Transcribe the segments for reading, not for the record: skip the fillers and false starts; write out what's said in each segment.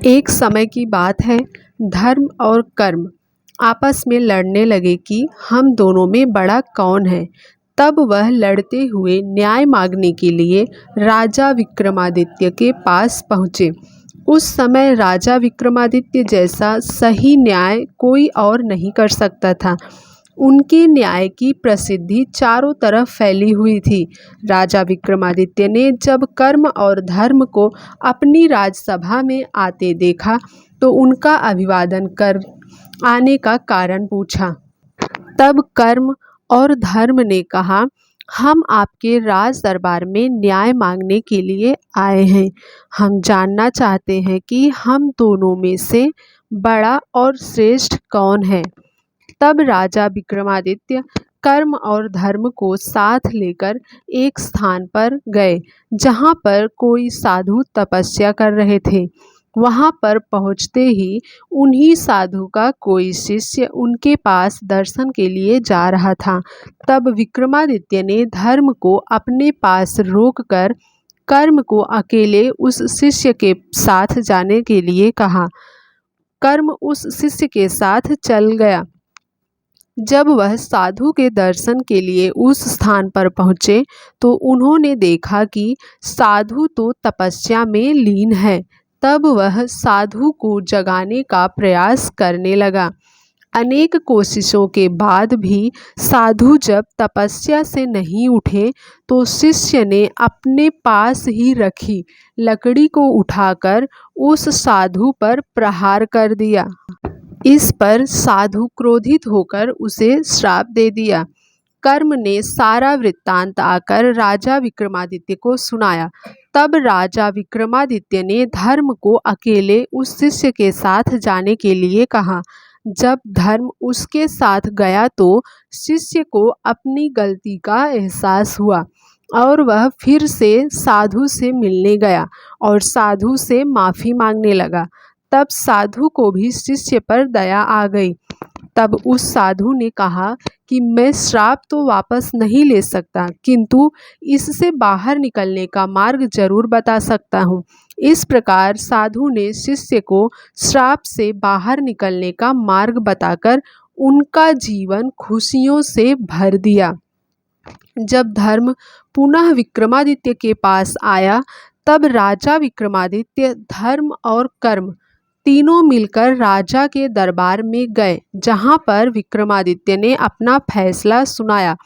एक समय की बात है, धर्म और कर्म आपस में लड़ने लगे कि हम दोनों में बड़ा कौन है। तब वह लड़ते हुए न्याय मांगने के लिए राजा विक्रमादित्य के पास पहुँचे। उस समय राजा विक्रमादित्य जैसा सही न्याय कोई और नहीं कर सकता था। उनके न्याय की प्रसिद्धि चारों तरफ फैली हुई थी। राजा विक्रमादित्य ने जब कर्म और धर्म को अपनी राजसभा में आते देखा तो उनका अभिवादन कर आने का कारण पूछा। तब कर्म और धर्म ने कहा, हम आपके राज दरबार में न्याय मांगने के लिए आए हैं। हम जानना चाहते हैं कि हम दोनों में से बड़ा और श्रेष्ठ कौन है। तब राजा विक्रमादित्य कर्म और धर्म को साथ लेकर एक स्थान पर गए जहाँ पर कोई साधु तपस्या कर रहे थे। वहाँ पर पहुँचते ही उन्हीं साधु का कोई शिष्य उनके पास दर्शन के लिए जा रहा था। तब विक्रमादित्य ने धर्म को अपने पास रोककर कर्म को अकेले उस शिष्य के साथ जाने के लिए कहा। कर्म उस शिष्य के साथ चल गया। जब वह साधु के दर्शन के लिए उस स्थान पर पहुँचे तो उन्होंने देखा कि साधु तो तपस्या में लीन है। तब वह साधु को जगाने का प्रयास करने लगा। अनेक कोशिशों के बाद भी साधु जब तपस्या से नहीं उठे तो शिष्य ने अपने पास ही रखी लकड़ी को उठाकर उस साधु पर प्रहार कर दिया। इस पर साधु क्रोधित होकर उसे श्राप दे दिया। कर्म ने सारा वृत्तांत आकर राजा विक्रमादित्य को सुनाया। तब राजा विक्रमादित्य ने धर्म को अकेले उस शिष्य के साथ जाने के लिए कहा। जब धर्म उसके साथ गया तो शिष्य को अपनी गलती का एहसास हुआ और वह फिर से साधु से मिलने गया और साधु से माफ़ी मांगने लगा। तब साधु को भी शिष्य पर दया आ गई। तब उस साधु ने कहा कि मैं श्राप तो वापस नहीं ले सकता, किंतु इससे बाहर निकलने का मार्ग जरूर बता सकता हूँ। इस प्रकार साधु ने शिष्य को श्राप से बाहर निकलने का मार्ग बताकर उनका जीवन खुशियों से भर दिया। जब धर्म पुनः विक्रमादित्य के पास आया तब राजा विक्रमादित्य धर्म और कर्म तीनों मिलकर राजा के दरबार में गए, जहाँ पर विक्रमादित्य ने अपना फैसला सुनाया।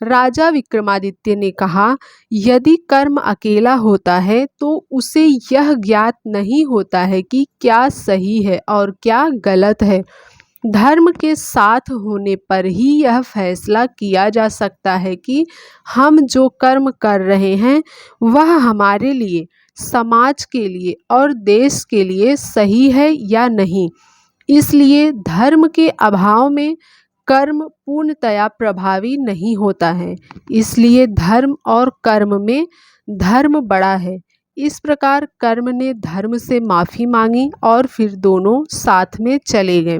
राजा विक्रमादित्य ने कहा, यदि कर्म अकेला होता है तो उसे यह ज्ञात नहीं होता है कि क्या सही है और क्या गलत है। धर्म के साथ होने पर ही यह फैसला किया जा सकता है कि हम जो कर्म कर रहे हैं वह हमारे लिए, समाज के लिए और देश के लिए सही है या नहीं। इसलिए धर्म के अभाव में कर्म पूर्णतया प्रभावी नहीं होता है। इसलिए धर्म और कर्म में धर्म बड़ा है। इस प्रकार कर्म ने धर्म से माफ़ी मांगी और फिर दोनों साथ में चले गए।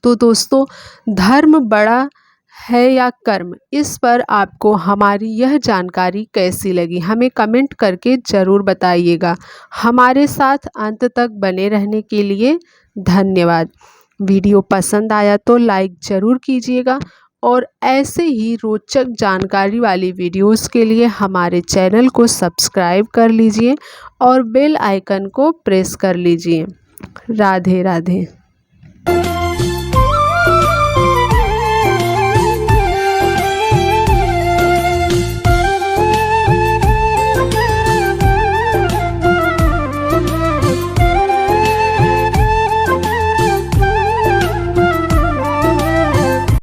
तो दोस्तों, धर्म बड़ा है या कर्म, इस पर आपको हमारी यह जानकारी कैसी लगी हमें कमेंट करके ज़रूर बताइएगा। हमारे साथ अंत तक बने रहने के लिए धन्यवाद। वीडियो पसंद आया तो लाइक ज़रूर कीजिएगा और ऐसे ही रोचक जानकारी वाली वीडियोस के लिए हमारे चैनल को सब्सक्राइब कर लीजिए और बेल आइकन को प्रेस कर लीजिए। राधे राधे।